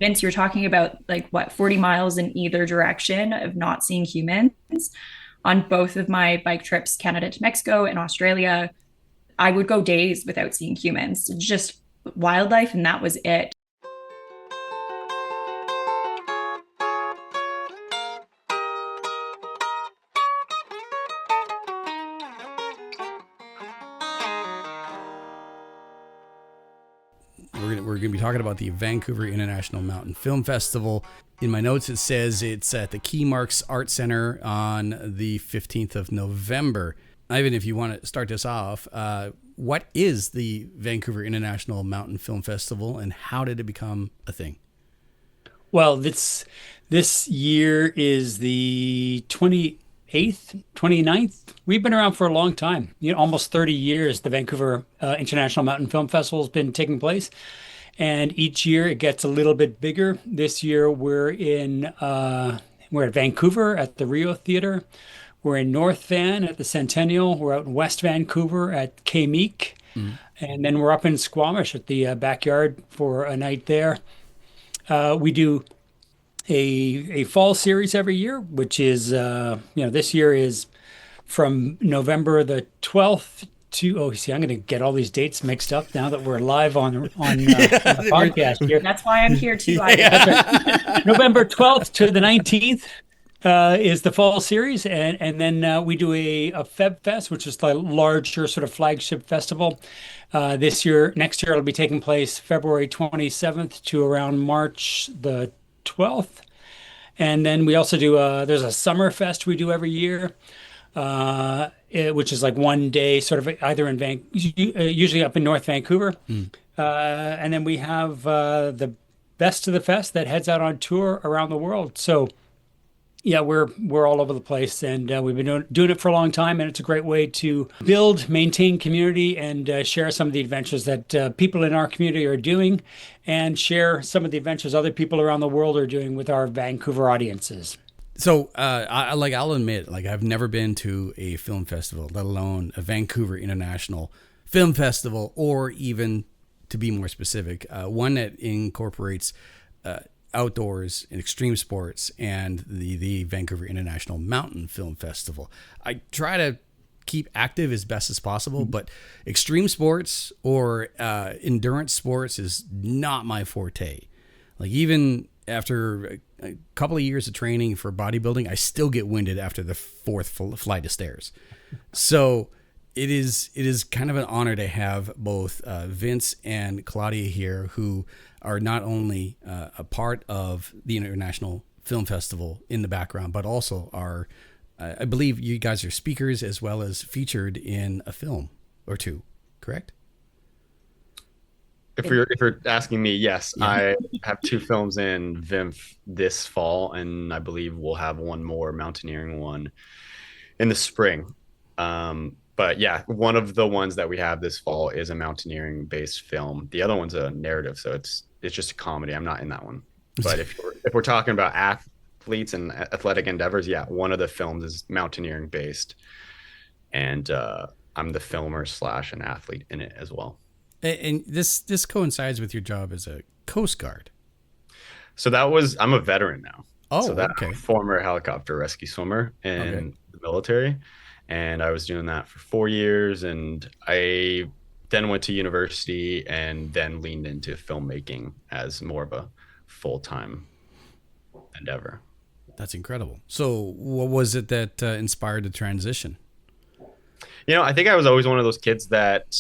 Vince, you're talking about like what, 40 miles in either direction of not seeing humans. On both of my bike trips, Canada to Mexico and Australia, I would go days without seeing humans, just wildlife, and that was it. We're gonna be talking about the Vancouver International Mountain Film Festival. In my notes, it says it's at the Key Marks Art Center on the 15th of November. Ivan, if you want to start this off, what is the Vancouver International Mountain Film Festival, and how did it become a thing? Well, this year is the 28th, 29th. We've been around for a long time. Almost 30 years the Vancouver International Mountain Film Festival has been taking place. And each year it gets a little bit bigger. This year we're at Vancouver at the Rio Theater. We're in North Van at the Centennial. We're out in West Vancouver at K-Meek. And then we're up in Squamish at the backyard for a night there. We do a fall series every year, which is, this year is from November the 12th to, oh, see, I'm going to get all these dates mixed up now that we're live on the podcast here. That's why I'm here too. November 12th to the 19th is the fall series. And then we do a Feb Fest, which is the larger sort of flagship festival. Next year, it'll be taking place February 27th to around March the 12th. And then we also do, there's a summer fest we do every year, which is like one day, sort of either usually up in North Vancouver. And then we have the Best of the Fest that heads out on tour around the world. So yeah, we're all over the place, and we've been doing it for a long time, and it's a great way to build, maintain community, and share some of the adventures that people in our community are doing, and share some of the adventures other people around the world are doing with our Vancouver audiences. So, I'll admit, I've never been to a film festival, let alone a Vancouver International Film Festival, or even, to be more specific, one that incorporates outdoors and extreme sports, and the Vancouver International Mountain Film Festival. I try to keep active as best as possible, but extreme sports or endurance sports is not my forte. Like, even after a couple of years of training for bodybuilding, I still get winded after the fourth flight of stairs. So it is kind of an honor to have both Vince and Claudia here, who are not only a part of the International Film Festival in the background, but also are, I believe you guys are speakers as well as featured in a film or two, correct? If you're asking me, yes, Yeah. I have two films in VIMFF this fall, and I believe we'll have one more mountaineering one in the spring. But yeah, one of the ones that we have this fall is a mountaineering based film. The other one's a narrative, so it's just a comedy. I'm not in that one. But if we're talking about athletes and athletic endeavors, yeah, one of the films is mountaineering based, and I'm the filmer / an athlete in it as well. And this coincides with your job as a Coast Guard. So I'm a veteran now. Oh, so that okay. I'm a former helicopter rescue swimmer in the military. And I was doing that for 4 years. And I then went to university and then leaned into filmmaking as more of a full-time endeavor. That's incredible. So what was it that inspired the transition? I think I was always one of those kids that,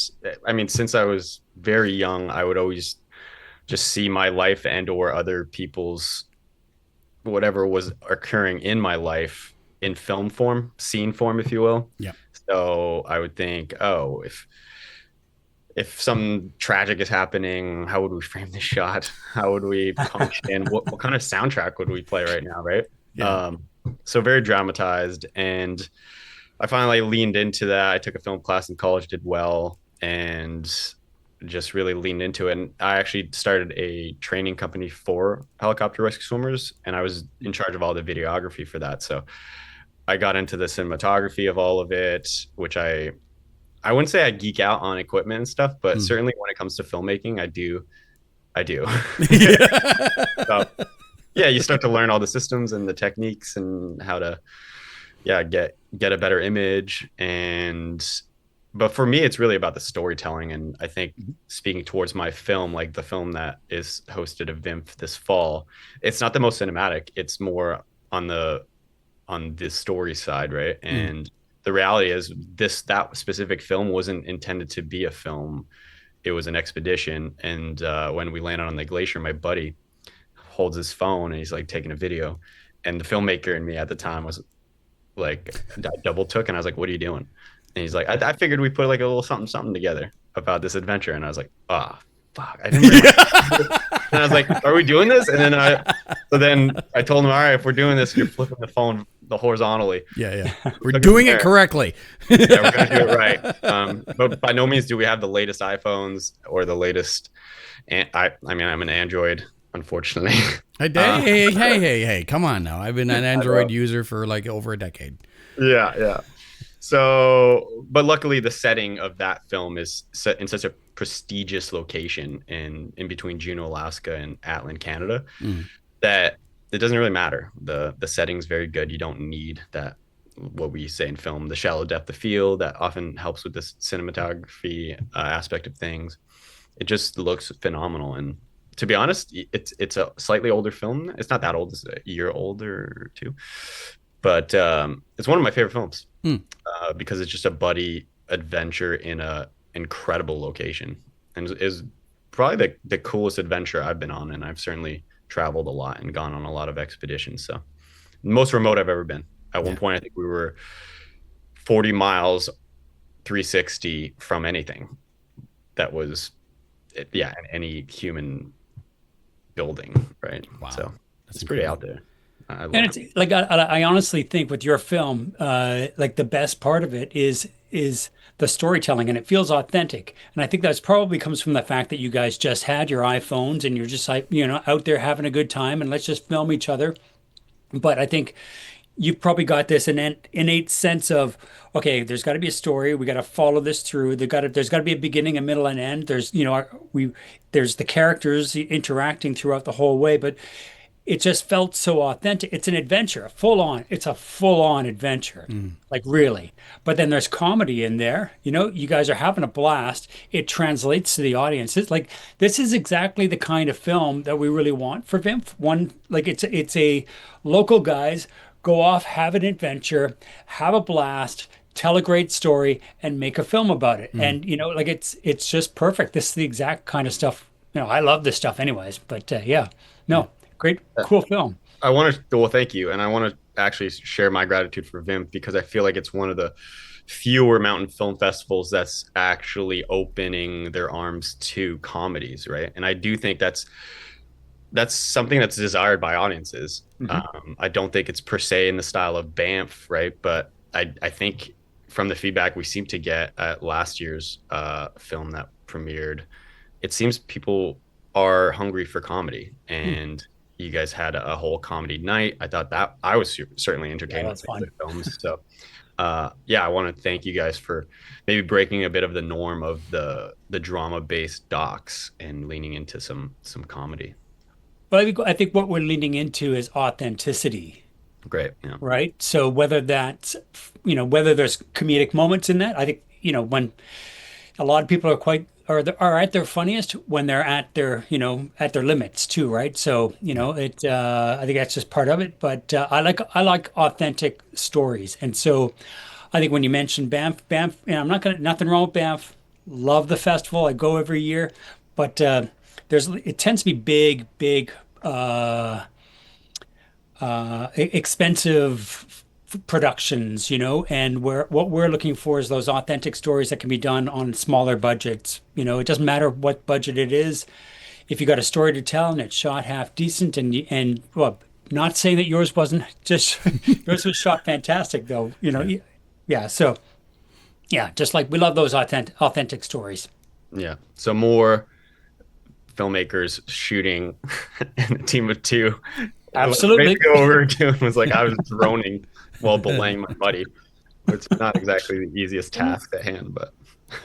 I mean, since I was very young, I would always just see my life and or other people's whatever was occurring in my life in film form, scene form, if you will. Yeah. So I would think, oh, if some tragic is happening, how would we frame this shot? How would we function? What kind of soundtrack would we play right now, right? Yeah. So very dramatized, and I finally leaned into that. I took a film class in college, did well, and just really leaned into it. And I actually started a training company for helicopter rescue swimmers, and I was in charge of all the videography for that. So I got into the cinematography of all of it, which I wouldn't say I geek out on equipment and stuff, but certainly when it comes to filmmaking, I I do. So, yeah, you start to learn all the systems and the techniques and how to, yeah, get a better image. And but for me, it's really about the storytelling. And I think speaking towards my film, like the film that is hosted at V.I.M.F.F this fall, it's not the most cinematic. It's more on the story side, right? And the reality is that specific film wasn't intended to be a film. It was an expedition. And when we landed on the glacier, my buddy holds his phone and he's like taking a video. And the filmmaker and me at the time was like, I double took and I was like, what are you doing? And he's like, I figured we put like a little something together about this adventure. And I was like, ah, oh, fuck. I didn't realize. And I was like, are we doing this? And then I told him, all right, if we're doing this, you're flipping the phone horizontally. Yeah. We're doing it correctly. Yeah, we're going to do it right. But by no means do we have the latest iPhones or the latest. And I mean, I'm an Android, unfortunately. Hey, come on now. I've been an Android user for like over a decade. Yeah. So, but luckily the setting of that film is set in such a prestigious location in between Juneau, Alaska and Atlin, Canada, that it doesn't really matter. The setting's very good. You don't need that, what we say in film, the shallow depth of field that often helps with this cinematography aspect of things. It just looks phenomenal. And to be honest, it's a slightly older film. It's not that old. It's a year older or two. But it's one of my favorite films because it's just a buddy adventure in a incredible location, and is probably the coolest adventure I've been on. And I've certainly traveled a lot and gone on a lot of expeditions. So most remote I've ever been. At one point, I think we were 40 miles, 360 from anything that was, any human building, right? Wow. So That's it's pretty out there. And it's like I honestly think with your film, like the best part of it is the storytelling, and it feels authentic. And I think that's probably comes from the fact that you guys just had your iPhones and you're just like, out there having a good time and let's just film each other. But I think you've probably got this innate sense of, okay, there's got to be a story. We got to follow this through. There's got to be a beginning, a middle, and end. There's there's the characters interacting throughout the whole way, but it just felt so authentic. It's an adventure, it's a full on adventure, like really. But then there's comedy in there. You guys are having a blast. It translates to the audience. It's like, this is exactly the kind of film that we really want for V.I.M.F.F. One, like it's a local guys go off, have an adventure, have a blast, tell a great story, and make a film about it. And like it's just perfect. This is the exact kind of stuff. I love this stuff anyways. But great, cool film. Well, thank you. And I want to actually share my gratitude for V.I.M.F.F because I feel like it's one of the fewer mountain film festivals that's actually opening their arms to comedies, right? And I do think that's something that's desired by audiences. I don't think it's per se in the style of B.A.M.F.F, right? But I think from the feedback we seem to get at last year's film that premiered, it seems people are hungry for comedy. And you guys had a whole comedy night. I thought that I was certainly entertained with the films. So I want to thank you guys for maybe breaking a bit of the norm of the drama-based docs and leaning into some comedy. But I think what we're leaning into is authenticity. Great. Yeah. Right. So whether that's, whether there's comedic moments in that, I think, when a lot of people are at their funniest when they're at their limits too. Right. So, I think that's just part of it. But I like authentic stories. And so I think when you mentioned B.A.M.F., I'm nothing wrong with B.A.M.F. Love the festival. I go every year. But it tends to be big, expensive productions, and what we're looking for is those authentic stories that can be done on smaller budgets. It doesn't matter what budget it is. If you got a story to tell and it's shot half decent, and well, not saying that yours wasn't, just yours was shot fantastic though. Yeah. So yeah, just like we love those authentic stories. Yeah. So more filmmakers shooting in a team of two. Absolutely. Go over to him was like I was droning while belaying my buddy. It's not exactly the easiest task at hand, but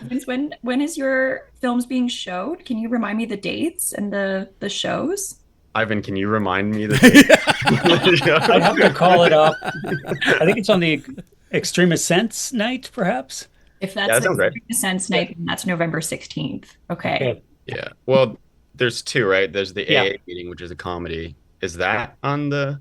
Vince, when is your films being showed? Can you remind me the dates and the shows? Ivan, can you remind me the date? I'd have to call it up. I think it's on the Extreme Ascents night, perhaps. If Yeah, that's that the sounds right. Sense Yeah. night, then that's November 16th. Okay. Okay. Yeah. Well, there's two, right? There's the Yeah. AA meeting, which is a comedy. Is that on that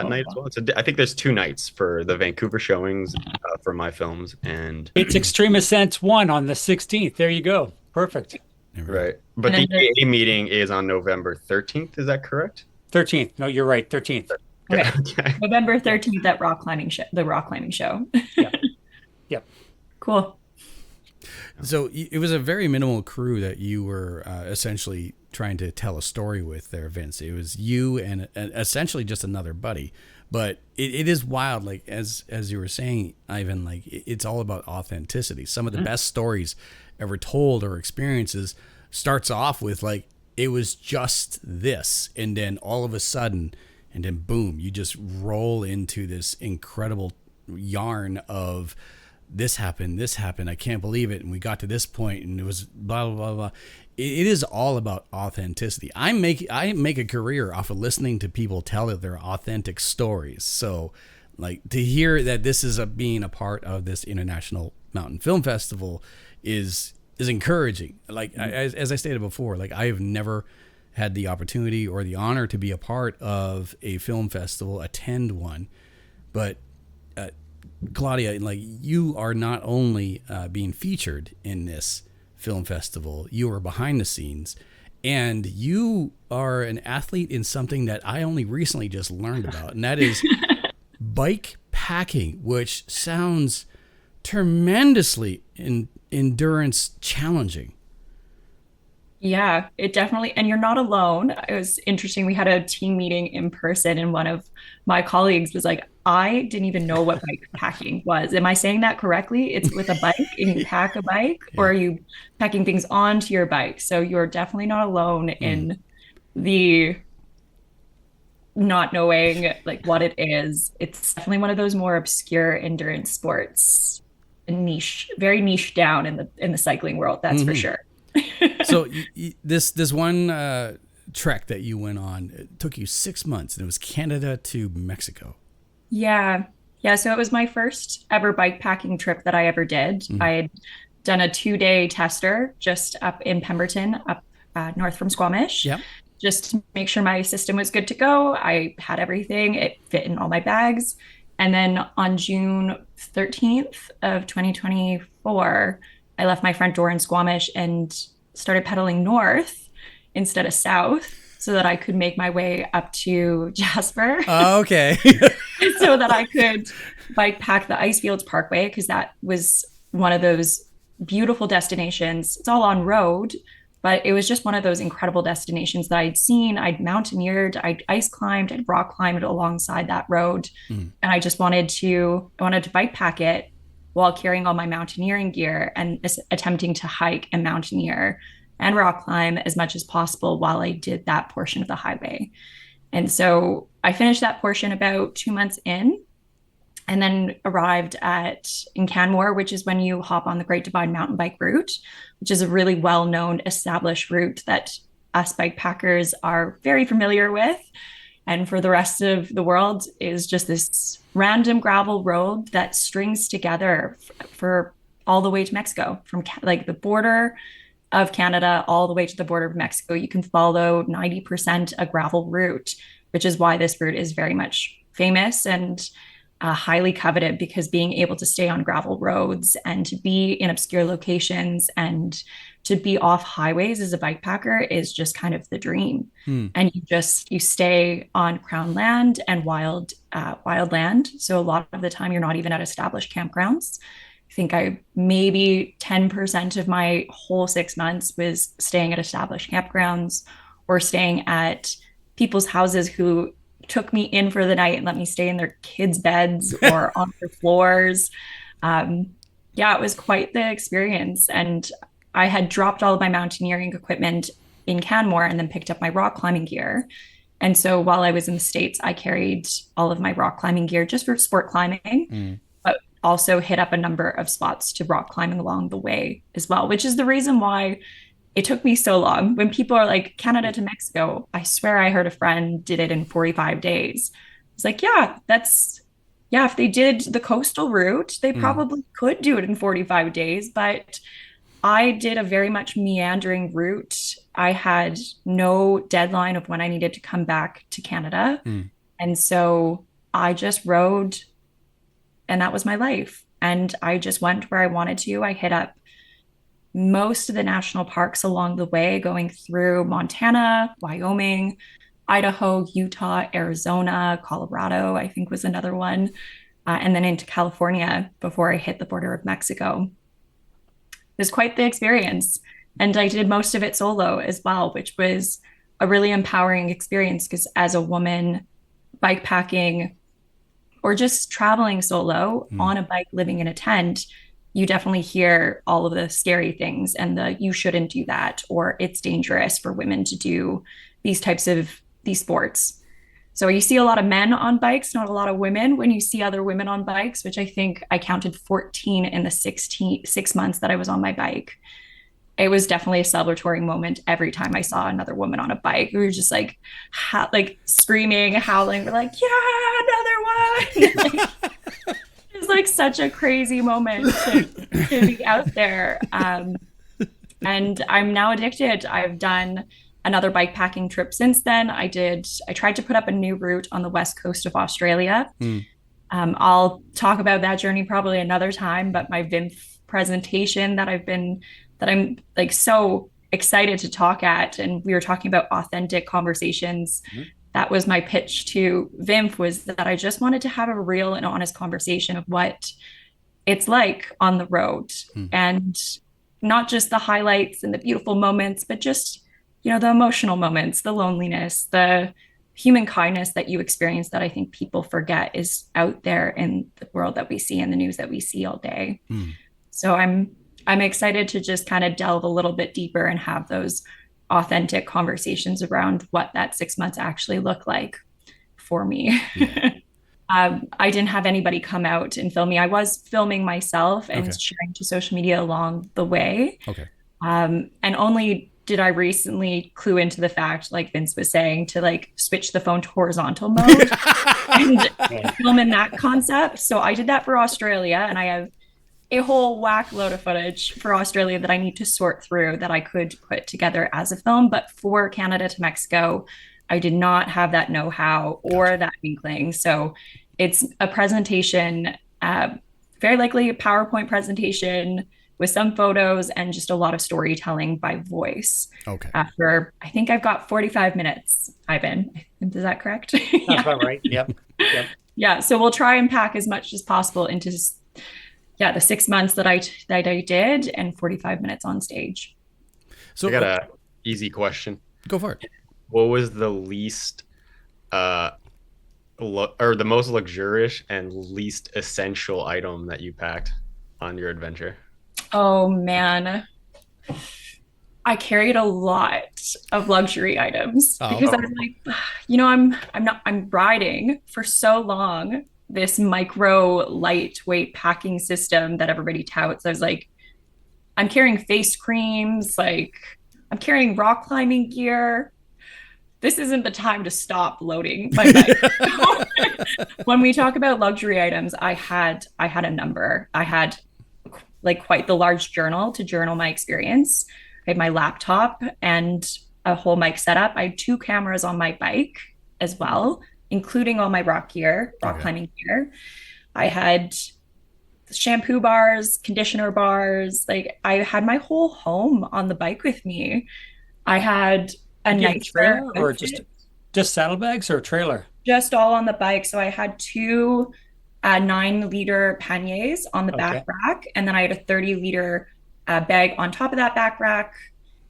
Oh, night as well? I think there's two nights for the Vancouver showings for my films, and it's Extreme Ascents 1 on the 16th. There you go. Perfect. right. And But then the AA meeting is on November 13th. Is that correct? 13th. No, you're right. 13th. okay. Okay. November Yeah. 13th at the rock climbing show. Yeah. Yeah. Cool. So it was a very minimal crew that you were essentially trying to tell a story with there, Vince. It was you and essentially just another buddy. But it is wild, like as you were saying, Ivan, like it's all about authenticity. Some of the best stories ever told or experiences starts off with like it was just this, and then all of a sudden, and then boom, you just roll into this incredible yarn of this happened, I can't believe it, and we got to this point, and it was blah blah blah blah. It is all about authenticity. I make a career off of listening to people tell their authentic stories. So, like to hear that this is being a part of this International Mountain Film Festival is encouraging. Like as I stated before, like I have never had the opportunity or the honor to be a part of a film festival, attend one, but Claudia, like you are not only being featured in this film festival, you are behind the scenes, and you are an athlete in something that I only recently just learned about, and that is bike packing, which sounds tremendously endurance challenging. Yeah, it definitely, and you're not alone. It was interesting. We had a team meeting in person, and one of my colleagues was like, I didn't even know what bike packing was. Am I saying that correctly? It's with a bike and you pack a bike, or Yeah. are you packing things onto your bike? So you're definitely not alone Mm. in the not knowing like what it is. It's definitely one of those more obscure endurance sports, niche, very niche down in the cycling world, that's for Mhm. sure. So this one trek that you went on, it took you 6 months, and it was Canada to Mexico. Yeah. Yeah. So it was my first ever bike packing trip that I ever did. Mhm. I had done a 2 day tester just up in Pemberton, up north from Squamish, Yep. just to make sure my system was good to go. I had everything, it fit in all my bags. And then on June 13th of 2024, I left my front door in Squamish and started pedaling north instead of south so that I could make my way up to Jasper. Okay. So that I could bike pack the Icefields Parkway because that was one of those beautiful destinations. It's all on road, but it was just one of those incredible destinations that I'd seen. I'd mountaineered, I'd ice climbed, I'd rock climbed alongside that road, Mm. and I wanted to bike pack it while carrying all my mountaineering gear and attempting to hike and mountaineer and rock climb as much as possible while I did that portion of the highway. And so I finished that portion about 2 months in, and then arrived in Canmore, which is when you hop on the Great Divide mountain bike route, which is a really well-known established route that us bike packers are very familiar with. And for the rest of the world is just this random gravel road that strings together for all the way to Mexico, from like the border of Canada all the way to the border of Mexico. You can follow 90% a gravel route, which is why this route is very much famous and highly coveted, because being able to stay on gravel roads and to be in obscure locations and to be off highways as a bike packer is just kind of the dream. Hmm. And you stay on crown land and wild land. So a lot of the time you're not even at established campgrounds. I think I maybe 10% of my whole 6 months was staying at established campgrounds or staying at people's houses who took me in for the night and let me stay in their kids' beds or on their floors. Yeah, it was quite the experience. And I had dropped all of my mountaineering equipment in Canmore and then picked up my rock climbing gear. And so while I was in the States, I carried all of my rock climbing gear just for sport climbing. Mm. But also hit up a number of spots to rock climbing along the way as well, which is the reason why it took me so long. When people are like, Canada to Mexico, I swear I heard a friend did it in 45 days. It's like, yeah, if they did the coastal route, they probably could do it in 45 days. But I did a very much meandering route. I had no deadline of when I needed to come back to Canada. And so I just rode, and that was my life. And I just went where I wanted to. I hit up most of the national parks along the way, going through Montana, Wyoming, Idaho, Utah, Arizona, Colorado, I think was another one, and then into California before I hit the border of Mexico. It was quite the experience. And I did most of it solo as well, which was a really empowering experience because as a woman, bike packing or just traveling solo on a bike, living in a tent, you definitely hear all of the scary things and the you shouldn't do that, or it's dangerous for women to do these types of these sports. So you see a lot of men on bikes, not a lot of women. When you see other women on bikes, which I think I counted 14 in the 6 months that I was on my bike, it was definitely a celebratory moment every time I saw another woman on a bike. We were just like, like screaming, howling. We're like, yeah, another one. It was like such a crazy moment to be out there. And I'm now addicted. I've done another bike packing trip since then. I tried to put up a new route on the west coast of Australia. I'll talk about that journey probably another time, but my V.I.M.F.F presentation that I'm like so excited to talk at, and we were talking about authentic conversations. That was my pitch to V.I.M.F.F, was that I just wanted to have a real and honest conversation of what it's like on the road, and not just the highlights and the beautiful moments, but just, the emotional moments, the loneliness, the human kindness that you experience that I think people forget is out there in the world that we see and the news that we see all day. So I'm excited to just kind of delve a little bit deeper and have those authentic conversations around what that 6 months actually looked like for me. I didn't have anybody come out and film me. I was filming myself and sharing to social media along the way. And only did I recently clue into the fact, like Vince was saying, to like switch the phone to horizontal mode and film in that concept. So I did that for Australia, and I have a whole whack load of footage for Australia that I need to sort through that I could put together as a film. But for Canada to Mexico, I did not have that know-how or that inkling. So it's a presentation, very likely a PowerPoint presentation with some photos and just a lot of storytelling by voice. After, I think I've got 45 minutes, Ivan. Is that correct? That's about right. Yep. Yeah. So we'll try and pack as much as possible into the 6 months that I did, and 45 minutes on stage. So I got a easy question. Go for it. What was the least, or the most luxurious and least essential item that you packed on your adventure? Oh man, I carried a lot of luxury items because I was like, I'm riding for so long this micro lightweight packing system that everybody touts. I was like, I'm carrying face creams, like I'm carrying rock climbing gear. This isn't the time to stop loading my bike. When we talk about luxury items, I had a number. I had like quite the large journal to journal my experience. I had my laptop and a whole mic setup. I had 2 cameras on my bike as well, including all my rock climbing gear. I had shampoo bars, conditioner bars. Like I had my whole home on the bike with me. I had a nice trailer, or just saddlebags or a trailer? Just all on the bike. So I had 2 9-liter panniers on the back rack, and then I had a 30-liter bag on top of that back rack.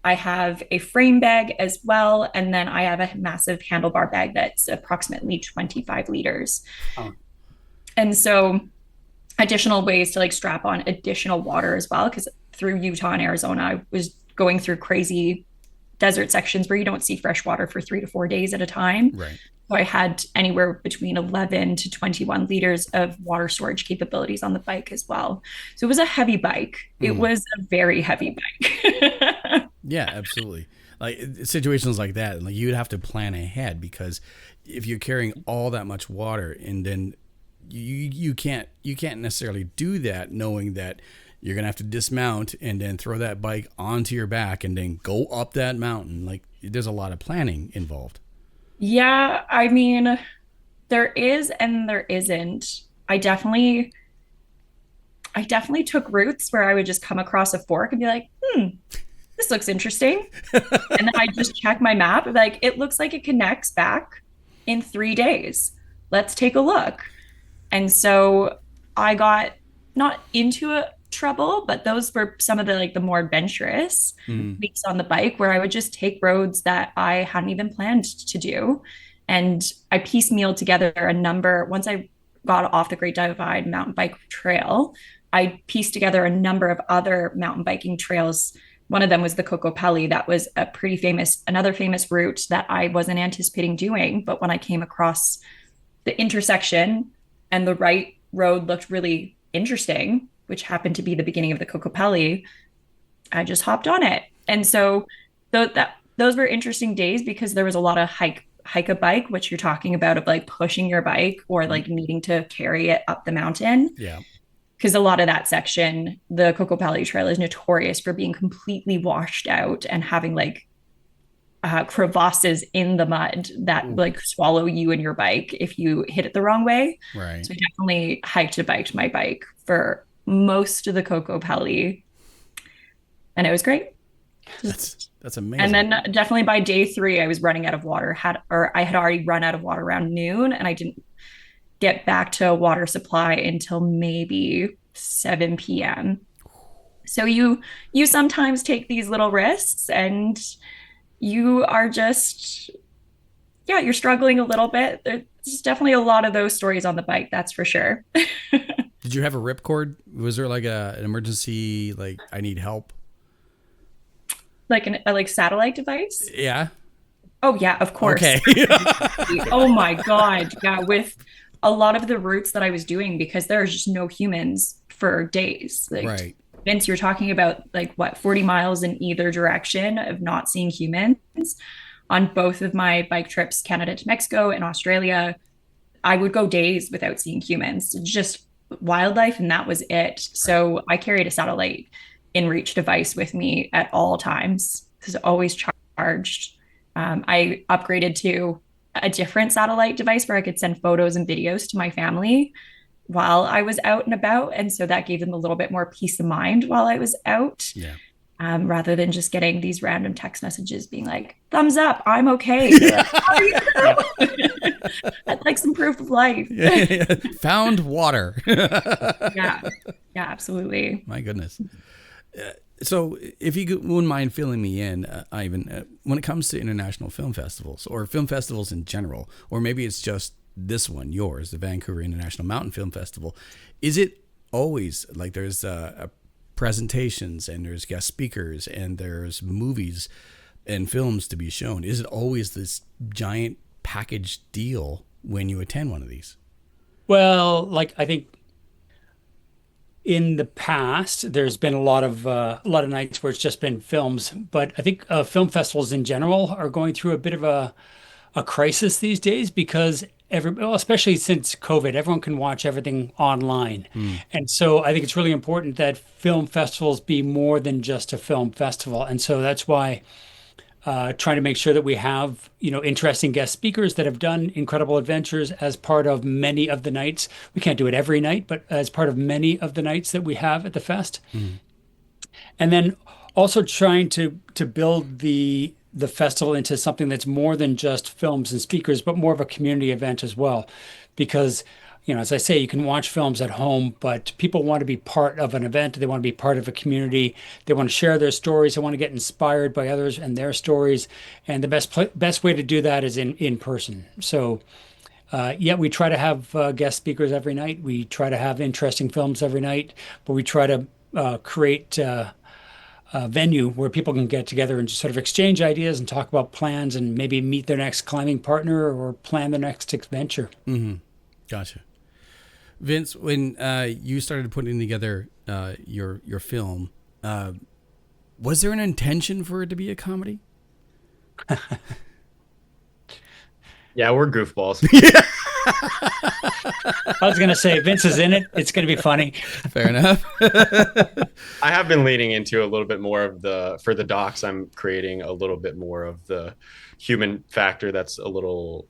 I have a frame bag as well, and then I have a massive handlebar bag that's approximately 25 liters. And so additional ways to like strap on additional water as well, because through Utah and Arizona, I was going through crazy desert sections where you don't see fresh water for 3 to 4 days at a time. Right. So I had anywhere between 11 to 21 liters of water storage capabilities on the bike as well. So it was a heavy bike. It Mm. was a very heavy bike. Yeah, absolutely. Like situations like that, like you'd have to plan ahead because if you're carrying all that much water and then you can't necessarily do that knowing that you're gonna have to dismount and then throw that bike onto your back and then go up that mountain. Like there's a lot of planning involved. Yeah, I mean, there is and there isn't. I definitely took routes where I would just come across a fork and be like, this looks interesting. And then I just check my map, like it looks like it connects back in 3 days. Let's take a look. And so I got not into a trouble, but those were some of the like the more adventurous Mm. weeks on the bike where I would just take roads that I hadn't even planned to do. And I piecemealed together a number. Once I got off the Great Divide mountain bike trail, I pieced together a number of other mountain biking trails. One of them was the Cocopelli. That was a pretty famous, another famous route that I wasn't anticipating doing. But when I came across the intersection and the right road looked really interesting, which happened to be the beginning of the Cocopelli, I just hopped on it. And so those were interesting days because there was a lot of hike a bike, which you're talking about of like pushing your bike or like needing to carry it up the mountain. Yeah. Because a lot of that section, the Cocopelli Trail is notorious for being completely washed out and having like crevasses in the mud that Ooh. like swallow you and your bike if you hit it the wrong way. Right. So I definitely hiked and biked my bike for most of the Cocopelli, and it was great. That's amazing. And then definitely by day 3, I was running out of water. I had already run out of water around noon, and I didn't get back to a water supply until maybe 7 p.m. So you sometimes take these little risks, and you are just yeah, you're struggling a little bit. There's definitely a lot of those stories on the bike, that's for sure. Did you have a ripcord? Was there like an emergency, like I need help? Like a like satellite device? Yeah. Oh yeah, of course. Okay. Oh my God. Yeah, with a lot of the routes that I was doing because there's just no humans for days. Like Right. Vince, you're talking about like what, 40 miles in either direction of not seeing humans. On both of my bike trips, Canada to Mexico and Australia, I would go days without seeing humans, just wildlife, and that was it. So I carried a satellite in reach device with me at all times. This is always charged. I upgraded to a different satellite device where I could send photos and videos to my family while I was out and about. And so that gave them a little bit more peace of mind while I was out, Yeah. rather than just getting these random text messages being like, thumbs up, I'm okay. Like, how are you? I'd like some proof of life. Found water. Yeah. Yeah, absolutely. My goodness. So, if you wouldn't mind filling me in, Ivan, when it comes to international film festivals or film festivals in general, or maybe it's just this one, yours, the Vancouver International Mountain Film Festival, is it always like there's presentations and there's guest speakers and there's movies and films to be shown? Is it always this giant package deal when you attend one of these? Well, like I think in the past, there's been a lot of nights where it's just been films, but I think film festivals in general are going through a bit of a crisis these days because especially since COVID, everyone can watch everything online. And so I think it's really important that film festivals be more than just a film festival. And so that's why trying to make sure that we have, interesting guest speakers that have done incredible adventures as part of many of the nights. We can't do it every night, but as part of many of the nights that we have at the fest. And then also trying to build the festival into something that's more than just films and speakers, but more of a community event as well. Because, as I say, you can watch films at home, but people want to be part of an event. They want to be part of a community. They want to share their stories. They want to get inspired by others and their stories. And the best way to do that is in person. So, we try to have guest speakers every night. We try to have interesting films every night, but we try to create venue where people can get together and just sort of exchange ideas and talk about plans and maybe meet their next climbing partner or plan their next adventure. Gotcha. Vince, when you started putting together your film, was there an intention for it to be a comedy? Yeah, we're goofballs. I was going to say, Vince is in it. It's going to be funny. Fair enough. I have been leaning into a little bit more of for the docs, I'm creating a little bit more of the human factor that's a little,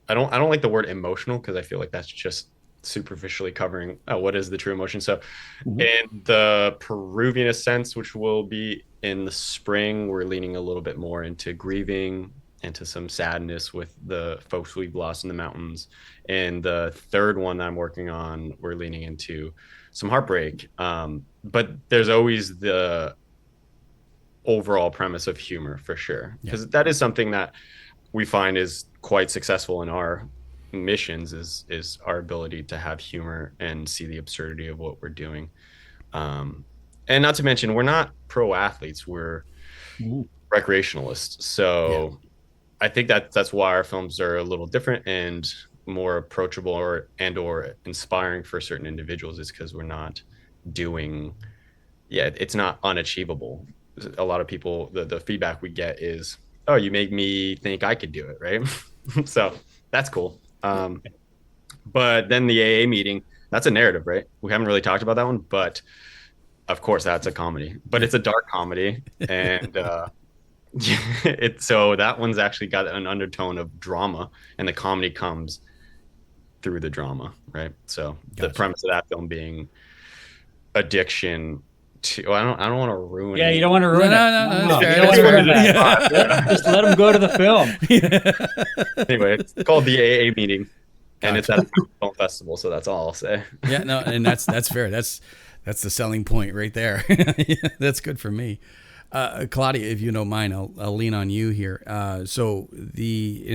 I don't like the word emotional because I feel like that's just superficially covering what is the true emotion. So in the Peruvian sense, which will be in the spring, we're leaning a little bit more into grieving, into some sadness with the folks we've lost in the mountains. And the third one I'm working on, we're leaning into some heartbreak. But there's always the overall premise of humor for sure, because that is something that we find is quite successful in our missions is our ability to have humor and see the absurdity of what we're doing. And not to mention, we're not pro athletes, we're recreationalists. So I think that's why our films are a little different and more approachable or inspiring for certain individuals, is because we're not doing, it's not unachievable. A lot of people, the feedback we get is, oh, you make me think I could do it, right? So that's cool. But then the AA meeting, that's a narrative, right? We haven't really talked about that one, but of course that's a comedy, but it's a dark comedy. And so that one's actually got an undertone of drama, and the comedy comes through the drama, right? So the premise of that film being addiction to, I don't want to ruin it. You don't want to ruin it. No. Just let them go to the film. Anyway, it's called the AA meeting, and it's at a film festival, so that's all I'll say. And that's fair. That's the selling point right there. That's good for me. Claudia, if you don't mind, I'll lean on you here. So the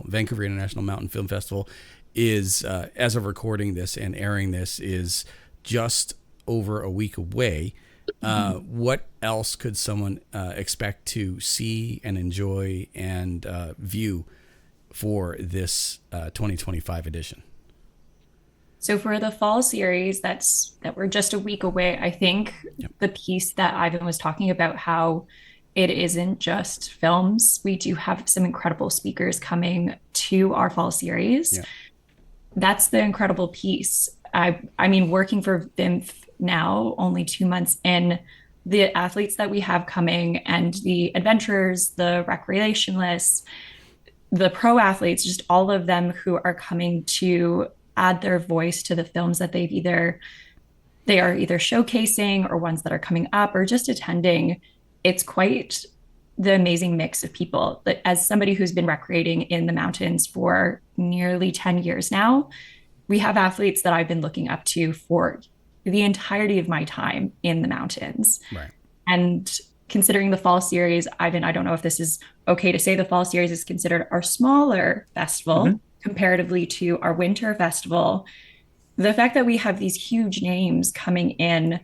Vancouver International Mountain Film Festival is, as of recording this and airing this, is just over a week away. What else could someone expect to see and enjoy and view for this 2025 edition? So for the fall series, that we're just a week away, I think the piece that Ivan was talking about, how it isn't just films. We do have some incredible speakers coming to our fall series. That's the incredible piece. I mean, working for VIMFF now, only 2 months in, the athletes that we have coming and the adventurers, the recreationalists, the pro athletes, just all of them who are coming to add their voice to the films that they are either showcasing or ones that are coming up or just attending. It's quite the amazing mix of people. But as somebody who's been recreating in the mountains for nearly 10 years now, we have athletes that I've been looking up to for the entirety of my time in the mountains. Right. And considering the fall series, Ivan, I don't know if this is okay to say, the fall series is considered our smaller festival comparatively to our winter festival. The fact that we have these huge names coming in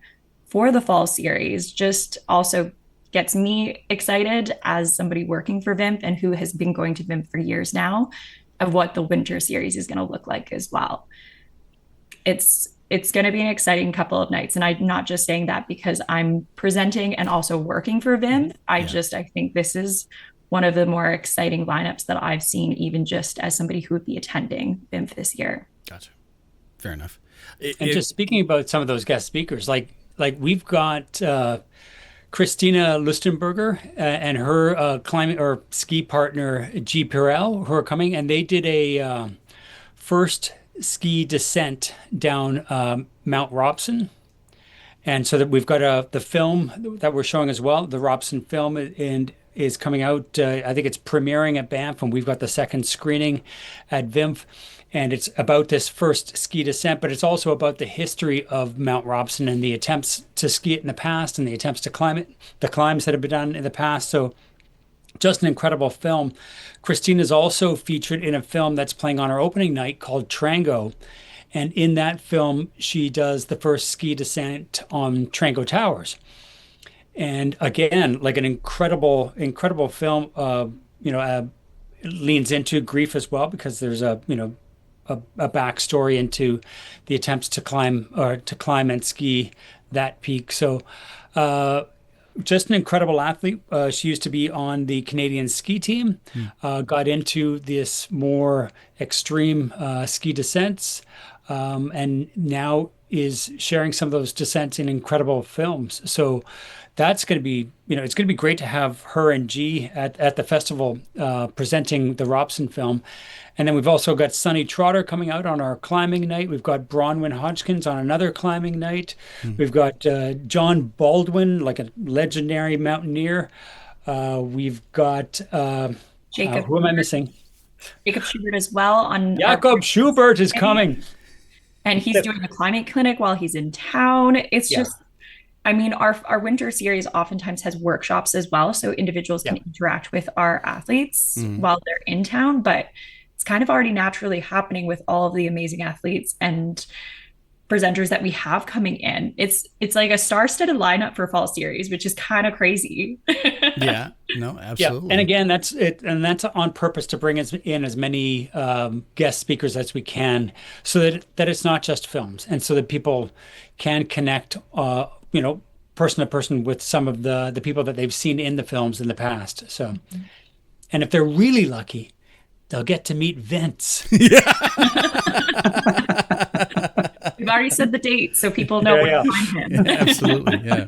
for the fall series just also gets me excited as somebody working for VIMFF and who has been going to VIMFF for years now, of what the winter series is going to look like as well. It's going to be an exciting couple of nights. And I'm not just saying that because I'm presenting and also working for VIMFF. I think this is one of the more exciting lineups that I've seen, even just as somebody who would be attending VIMFF this year. Gotcha. Fair enough. Just speaking about some of those guest speakers, like we've got Christina Lustenberger and her climbing or ski partner G. Pirel, who are coming, and they did a first ski descent down Mount Robson. And so that we've got the film that we're showing as well, the Robson film, and is coming out. I think it's premiering at Banff, and we've got the second screening at VIMFF. And it's about this first ski descent, but it's also about the history of Mount Robson and the attempts to ski it in the past and the attempts to climb it, the climbs that have been done in the past. So just an incredible film. Christina's also featured in a film that's playing on our opening night called Trango. And in that film, she does the first ski descent on Trango Towers. And again, like an incredible film, leans into grief as well because there's a backstory into the attempts to climb and ski that peak. So, just an incredible athlete. She used to be on the Canadian ski team, got into this more extreme ski descents, and now is sharing some of those descents in incredible films. So that's going to be, it's going to be great to have her and G at the festival presenting the Robson film. And then we've also got Sonny Trotter coming out on our climbing night. We've got Bronwyn Hodgkins on another climbing night. We've got John Baldwin, like a legendary mountaineer. We've got, Jacob, who am I missing? Jacob Schubert as well on Jacob Schubert is coming. And he's doing a climate clinic while he's in town. It's just, I mean, our winter series oftentimes has workshops as well. So individuals can interact with our athletes while they're in town, but it's kind of already naturally happening with all of the amazing athletes and presenters that we have coming in. It's like a star-studded lineup for fall series, which is kind of crazy. Yeah, no, absolutely. Yeah. And again, that's it, and that's on purpose to bring in as many guest speakers as we can, so that it's not just films, and so that people can connect, person to person with some of the people that they've seen in the films in the past. So, and if they're really lucky, they'll get to meet Vince. Yeah. We've already said the date, so people know where to find him. Absolutely, yeah.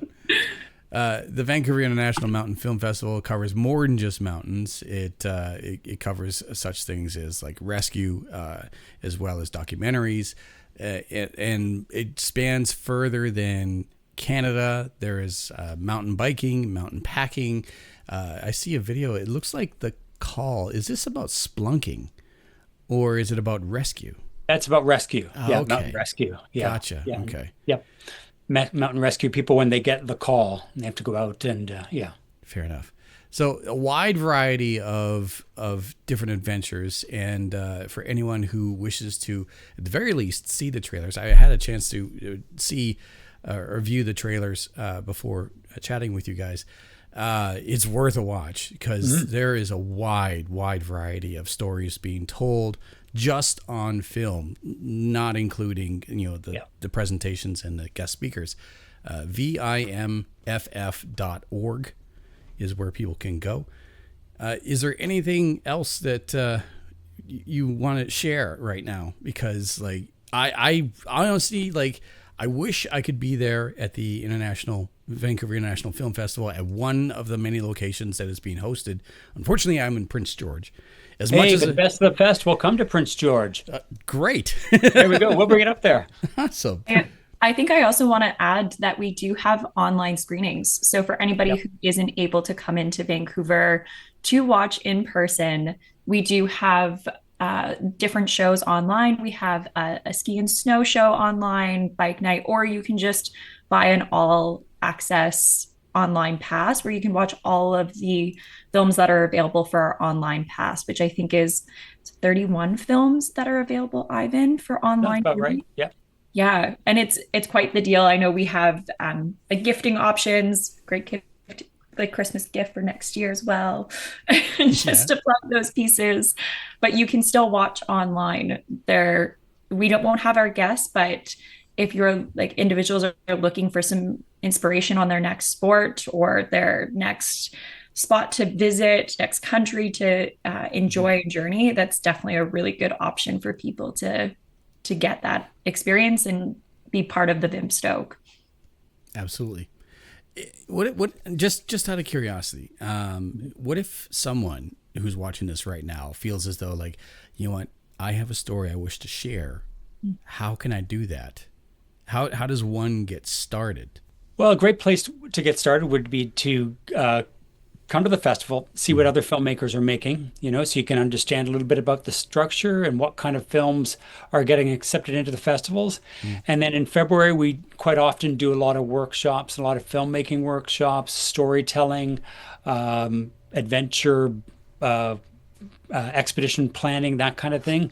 The Vancouver International Mountain Film Festival covers more than just mountains. It covers such things as like rescue, as well as documentaries, and it spans further than Canada. There is mountain biking, mountain packing. I see a video. It looks like the call. Is this about splunking, or is it about rescue? That's about rescue. Okay. Mountain rescue. Yeah. Gotcha. Yeah. Okay. Yep. Mountain rescue people when they get the call and they have to go out and Fair enough. So a wide variety of different adventures, and for anyone who wishes to, at the very least, see the trailers. I had a chance to see or view the trailers before chatting with you guys. It's worth a watch because there is a wide variety of stories being told just on film, not including the presentations and the guest speakers. VIMFF.org is where people can go. Is there anything else that you want to share right now? Because I honestly, I wish I could be there at the Vancouver International Film Festival at one of the many locations that is being hosted. Unfortunately, I'm in Prince George. Much as the best of the fest will come to Prince George. Great. There we go. We'll bring it up there. Awesome. And I think I also want to add that we do have online screenings. So for anybody who isn't able to come into Vancouver to watch in person, we do have different shows online. We have a ski and snow show online, bike night, or you can just buy an all access online pass where you can watch all of the films that are available for our online pass, which I think is 31 films that are available, Ivan, for online. That's about right. Yeah. Yeah. And it's quite the deal. I know we have like gifting options, great gift, like Christmas gift for next year as well, just to plug those pieces. But you can still watch online. Won't have our guests, but if you're like individuals are looking for some inspiration on their next sport or their next spot to visit, next country to enjoy a journey, that's definitely a really good option for people to get that experience and be part of the VIMFF Stoke. Absolutely. What just out of curiosity, what if someone who's watching this right now feels as though like, you know what, I have a story I wish to share. How can I do that? How does one get started? Well, a great place to get started would be to come to the festival, see what other filmmakers are making, so you can understand a little bit about the structure and what kind of films are getting accepted into the festivals. And then in February, we quite often do a lot of workshops, a lot of filmmaking workshops, storytelling, adventure, expedition planning, that kind of thing.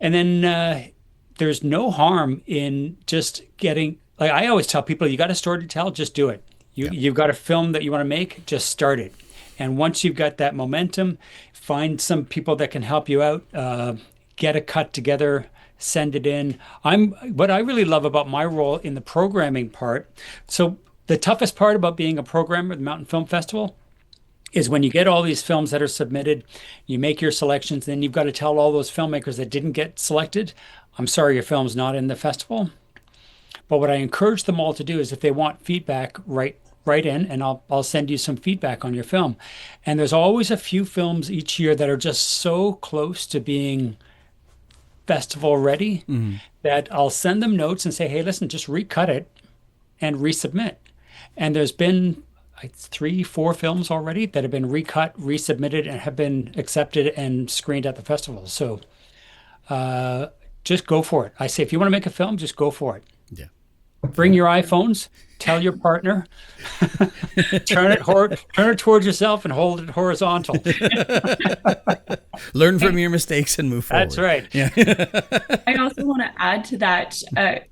And then there's no harm in just getting, like I always tell people, you got a story to tell, just do it. You've got a film that you want to make, just start it. And once you've got that momentum, find some people that can help you out, get a cut together, send it in. What I really love about my role in the programming part. So the toughest part about being a programmer at the Mountain Film Festival is when you get all these films that are submitted, you make your selections, then you've got to tell all those filmmakers that didn't get selected, I'm sorry, your film's not in the festival. But what I encourage them all to do is if they want feedback, write in and I'll send you some feedback on your film. And there's always a few films each year that are just so close to being festival ready that I'll send them notes and say, hey, listen, just recut it and resubmit. And there's been like 3, 4 films already that have been recut, resubmitted, and have been accepted and screened at the festival. So just go for it. I say, if you want to make a film, just go for it. Yeah. Bring your iPhones, tell your partner, turn it towards yourself and hold it horizontal. Learn from your mistakes and move forward. That's right. Yeah. I also want to add to that,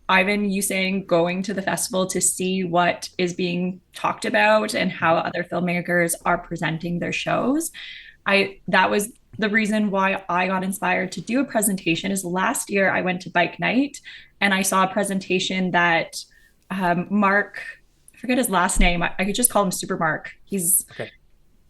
Ivan, you saying going to the festival to see what is being talked about and how other filmmakers are presenting their shows. That was the reason why I got inspired to do a presentation. Is last year I went to Bike Night and I saw a presentation that Mark, I forget his last name. I could just call him Super Mark. He's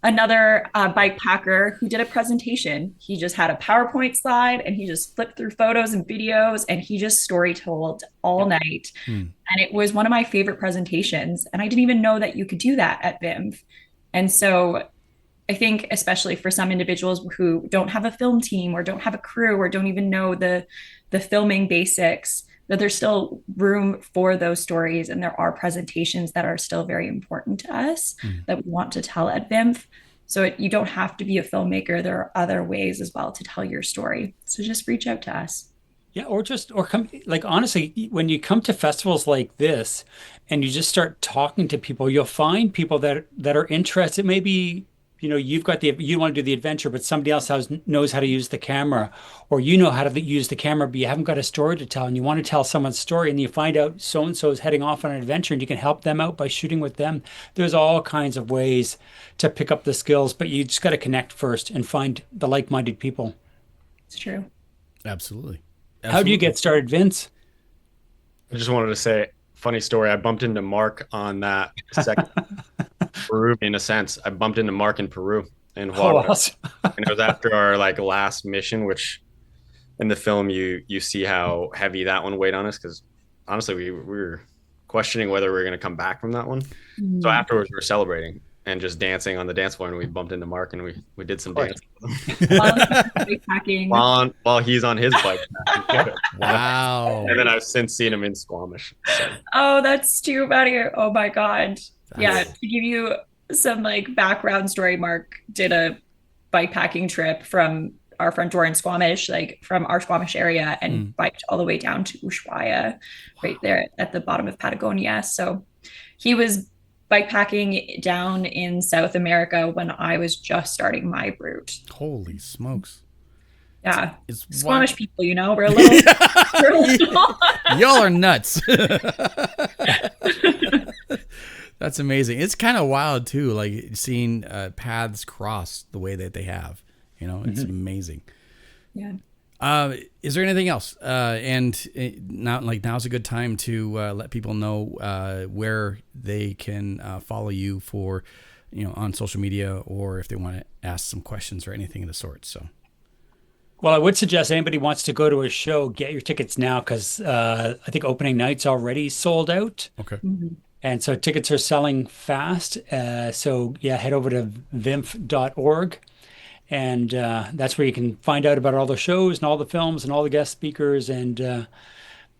another bike packer who did a presentation. He just had a PowerPoint slide and he just flipped through photos and videos and he just story told all night. And it was one of my favorite presentations. And I didn't even know that you could do that at VIMFF. And so I think especially for some individuals who don't have a film team or don't have a crew or don't even know the filming basics, that there's still room for those stories. And there are presentations that are still very important to us that we want to tell at VIMFF. So you don't have to be a filmmaker. There are other ways as well to tell your story. So just reach out to us. Yeah, or come, like, honestly, when you come to festivals like this and you just start talking to people, you'll find people that are interested. Maybe, you want to do the adventure, but somebody else knows how to use the camera, or you know how to use the camera, but you haven't got a story to tell and you want to tell someone's story, and you find out so-and-so is heading off on an adventure and you can help them out by shooting with them. There's all kinds of ways to pick up the skills, but you just got to connect first and find the like-minded people. It's true. Absolutely. How do you get started, Vince? I just wanted to say, funny story. I bumped into Mark on that second Peru, in a sense. I bumped into Mark in Peru in Huaura. Awesome. And it was after our last mission, which in the film you see how heavy that one weighed on us, because honestly we were questioning whether we were going to come back from that one. So afterwards we were celebrating and just dancing on the dance floor, and we bumped into Mark and we did some dancing while he's on his bike. Wow. And then I've since seen him in Squamish. So. Oh, that's too funny. Oh my God. Yeah, to give you some background story, Mark did a bike packing trip from our front door in Squamish, from our Squamish area, and biked all the way down to Ushuaia, right there at the bottom of Patagonia. So he was bike packing down in South America when I was just starting my route. Holy smokes. Yeah. It's Squamish people, we're a little, y'all are nuts. That's amazing. It's kind of wild too, seeing paths cross the way that they have. It's amazing. Yeah. Is there anything else? Now's a good time to let people know where they can follow you for, on social media, or if they want to ask some questions or anything of the sort. So. Well, I would suggest anybody wants to go to a show, get your tickets now, because I think opening night's already sold out. Okay. And so tickets are selling fast. So head over to vimf.org. And that's where you can find out about all the shows and all the films and all the guest speakers and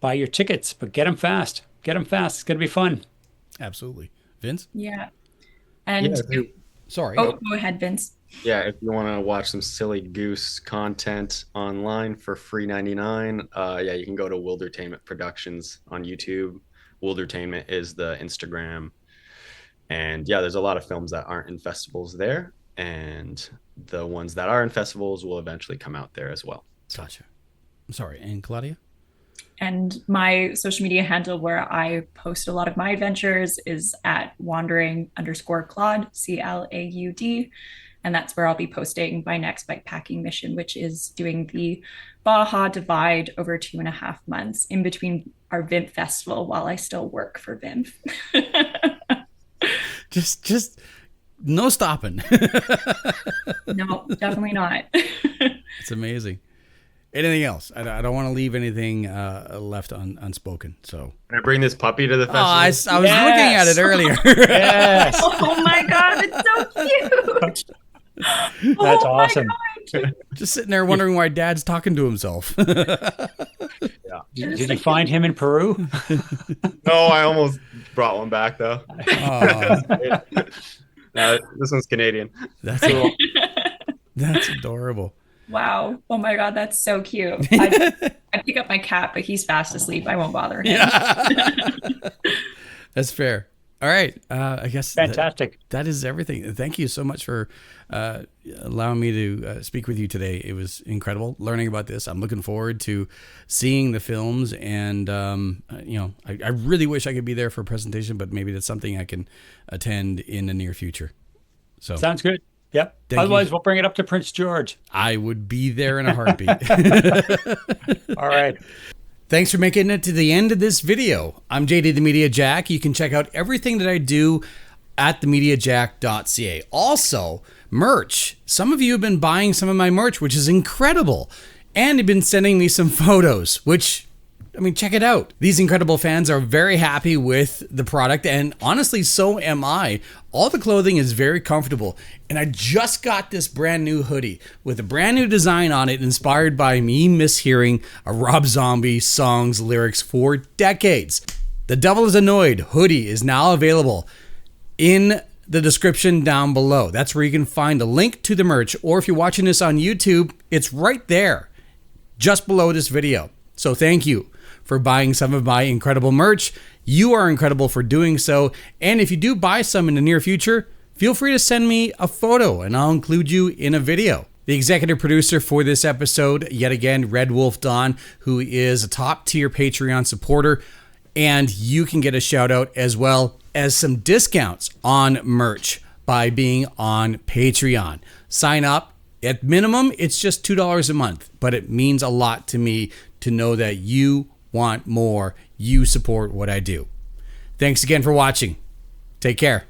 buy your tickets. But get them fast. Get them fast. It's going to be fun. Absolutely. Vince? Yeah. And sorry. Oh, go ahead, Vince. Yeah, if you want to watch some silly goose content online for free 99, you can go to Wildertainment Productions on YouTube. Wildertainment is the Instagram. And there's a lot of films that aren't in festivals there. And the ones that are in festivals will eventually come out there as well. Gotcha. I'm sorry. And Claudia? And my social media handle where I post a lot of my adventures is at wandering_Claude, CLAUD. And that's where I'll be posting my next bikepacking mission, which is doing the Baja Divide over 2.5 months in between our VIMFF festival while I still work for VIMFF. Just no stopping. No, definitely not. It's amazing. Anything else? I don't want to leave anything left unspoken. So Can I bring this puppy to the festival? I was looking at it earlier. Yes. Oh my God, it's so cute. That's awesome. Just sitting there wondering why Dad's talking to himself. Yeah. Did you find him in Peru? No, I almost brought one back though. This one's Canadian. That's that's adorable. Wow. Oh my God, that's so cute. I pick up my cat, but he's fast asleep. I won't bother him. Yeah. That's fair. All right. I guess Fantastic. that is everything. Thank you so much for allowing me to speak with you today. It was incredible learning about this. I'm looking forward to seeing the films, and I really wish I could be there for a presentation, but maybe that's something I can attend in the near future. So Sounds good. Yep. Otherwise, we'll bring it up to Prince George. I would be there in a heartbeat. All right. Thanks for making it to the end of this video. I'm JD the Media Jack. You can check out everything that I do at TheMediajack.ca. Also, merch. Some of you have been buying some of my merch, which is incredible. And have been sending me some photos, which, I mean, check it out. These incredible fans are very happy with the product, and honestly, so am I. All the clothing is very comfortable, and I just got this brand new hoodie with a brand new design on it, inspired by me mishearing a Rob Zombie song's lyrics for decades. The Devil is Annoyed hoodie is now available in the description down below. That's where you can find a link to the merch, or if you're watching this on YouTube, it's right there, just below this video. So thank you for buying some of my incredible merch. You are incredible for doing so. And if you do buy some in the near future, feel free to send me a photo and I'll include you in a video. The executive producer for this episode, yet again, Red Wolf Don, who is a top tier Patreon supporter. And you can get a shout out as well as some discounts on merch by being on Patreon. Sign up. At minimum, it's just $2 a month, but it means a lot to me to know that you want more. You support what I do. Thanks again for watching. Take care.